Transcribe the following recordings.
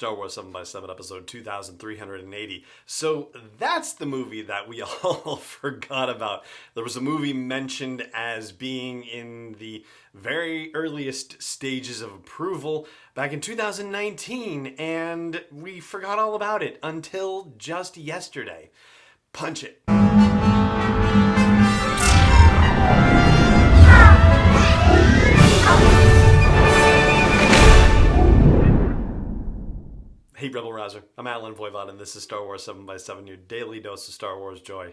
Star Wars 7x7, episode 2380. So that's the movie that we all forgot about. There was a movie mentioned as being in the very earliest stages of approval back in 2019, and we forgot all about it until just yesterday. Punch it. Hey Rebel Rouser, I'm Alan Voivod, and this is Star Wars 7x7, your daily dose of Star Wars joy.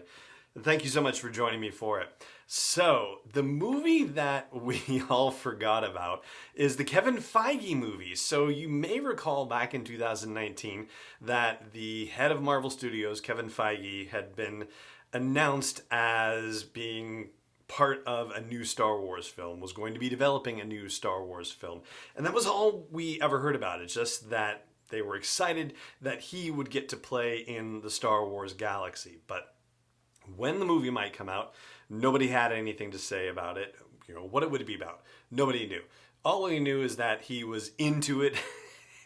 And thank you so much for joining me for it. So, the movie that we all forgot about is the Kevin Feige movie. So you may recall back in 2019 that the head of Marvel Studios, Kevin Feige, had been announced as being part of a new Star Wars film, was going to be developing a new Star Wars film. And that was all we ever heard about. It's just that they were excited that he would get to play in the Star Wars galaxy. But when the movie might come out, nobody had anything to say about it. You know, what it would be about. Nobody knew. All we knew is that he was into it,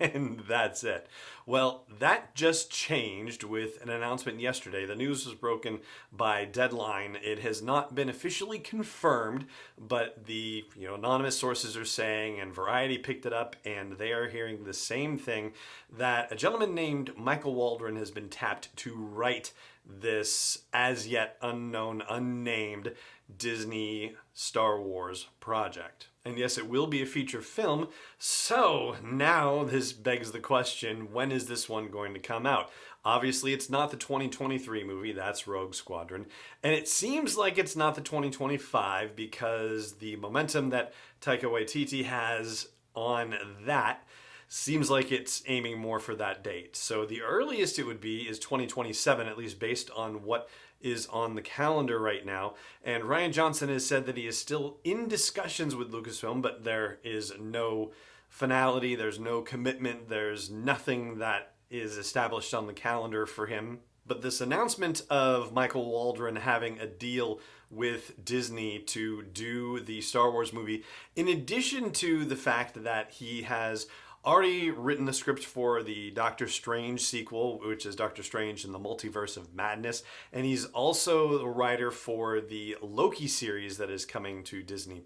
and that's it. Well, that just changed with an announcement yesterday. The news was broken by Deadline. It has not been officially confirmed, but the anonymous sources are saying, and Variety picked it up, and they are hearing the same thing, that a gentleman named Michael Waldron has been tapped to write this as yet unknown, unnamed Disney Star Wars project. And yes, it will be a feature film, so now this begs the question, when is this one going to come out? Obviously, it's not the 2023 movie, that's Rogue Squadron, and it seems like it's not the 2025 because the momentum that Taika Waititi has on that seems like it's aiming more for that date. So the earliest it would be is 2027, at least based on what is on the calendar right now. And Rian Johnson has said that he is still in discussions with Lucasfilm, but there is no finality, there's no commitment, there's nothing that is established on the calendar for him. But this announcement of Michael Waldron having a deal with Disney to do the Star Wars movie, in addition to the fact that he has already written the script for the Doctor Strange sequel, which is Doctor Strange in the Multiverse of Madness, and he's also the writer for the Loki series that is coming to Disney+.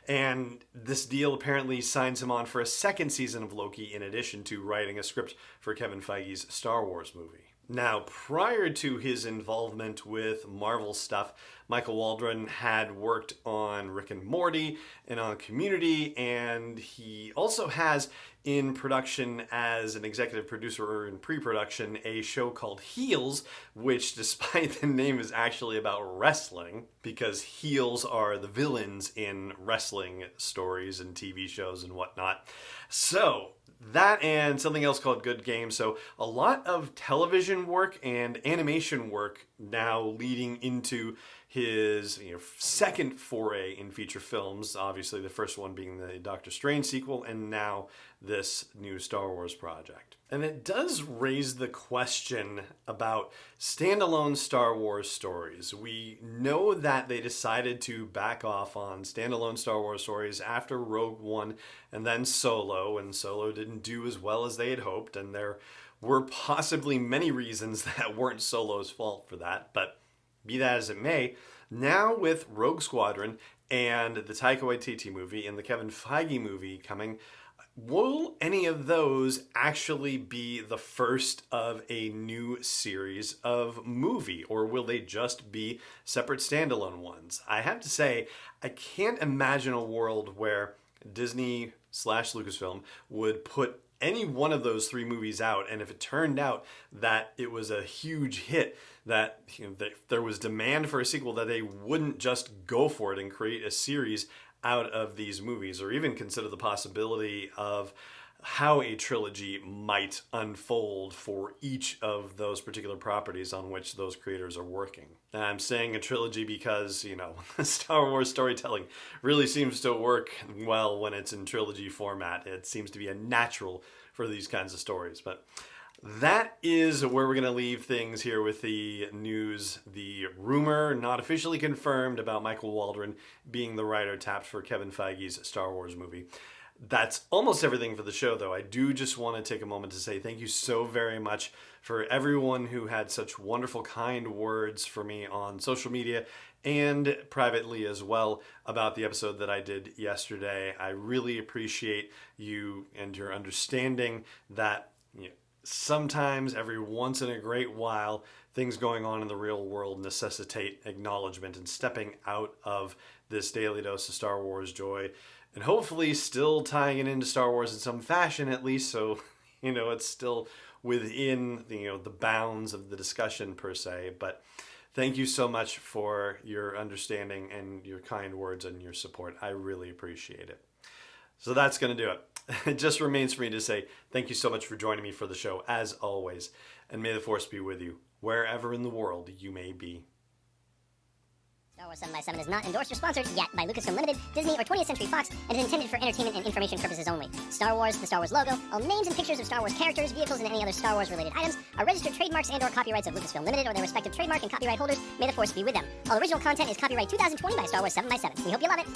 And this deal apparently signs him on for a second season of Loki, in addition to writing a script for Kevin Feige's Star Wars movie. Now, prior to his involvement with Marvel stuff, Michael Waldron had worked on Rick and Morty and on Community, and he also has in production as an executive producer or in pre-production a show called Heels, which despite the name is actually about wrestling, because heels are the villains in wrestling stories and TV shows and whatnot. So that and something else called Good Game. So a lot of television work and animation work now leading into his second foray in feature films. Obviously the first one being the Doctor Strange sequel, and now this new Star Wars project. And it does raise the question about standalone Star Wars stories. We know that they decided to back off on standalone Star Wars stories after Rogue One and then Solo, and Solo didn't do as well as they had hoped, and there were possibly many reasons that weren't Solo's fault for that, but be that as it may, now with Rogue Squadron and the Taika Waititi movie and the Kevin Feige movie coming, will any of those actually be the first of a new series of movie, or will they just be separate standalone ones? I have to say, I can't imagine a world where Disney/Lucasfilm would put any one of those three movies out, and if it turned out that it was a huge hit, that there was demand for a sequel, that they wouldn't just go for it and create a series out of these movies, or even consider the possibility of how a trilogy might unfold for each of those particular properties on which those creators are working. And I'm saying a trilogy because, Star Wars storytelling really seems to work well when it's in trilogy format. It seems to be a natural for these kinds of stories. But that is where we're going to leave things here with the news, the rumor, not officially confirmed, about Michael Waldron being the writer tapped for Kevin Feige's Star Wars movie. That's almost everything for the show, though. I do just want to take a moment to say thank you so very much for everyone who had such wonderful, kind words for me on social media and privately as well about the episode that I did yesterday. I really appreciate you and your understanding that sometimes, every once in a great while, things going on in the real world necessitate acknowledgement and stepping out of this daily dose of Star Wars joy. And hopefully still tying it into Star Wars in some fashion, at least, so it's still within the bounds of the discussion per se. But thank you so much for your understanding and your kind words and your support. I really appreciate it. So that's going to do it. It just remains for me to say thank you so much for joining me for the show, as always. And may the Force be with you, wherever in the world you may be. Star Wars 7x7 is not endorsed or sponsored yet by Lucasfilm Limited, Disney, or 20th Century Fox, and is intended for entertainment and information purposes only. Star Wars, the Star Wars logo, all names and pictures of Star Wars characters, vehicles, and any other Star Wars-related items are registered trademarks and/or copyrights of Lucasfilm Limited or their respective trademark and copyright holders. May the Force be with them. All original content is copyright 2020 by Star Wars 7x7. We hope you love it.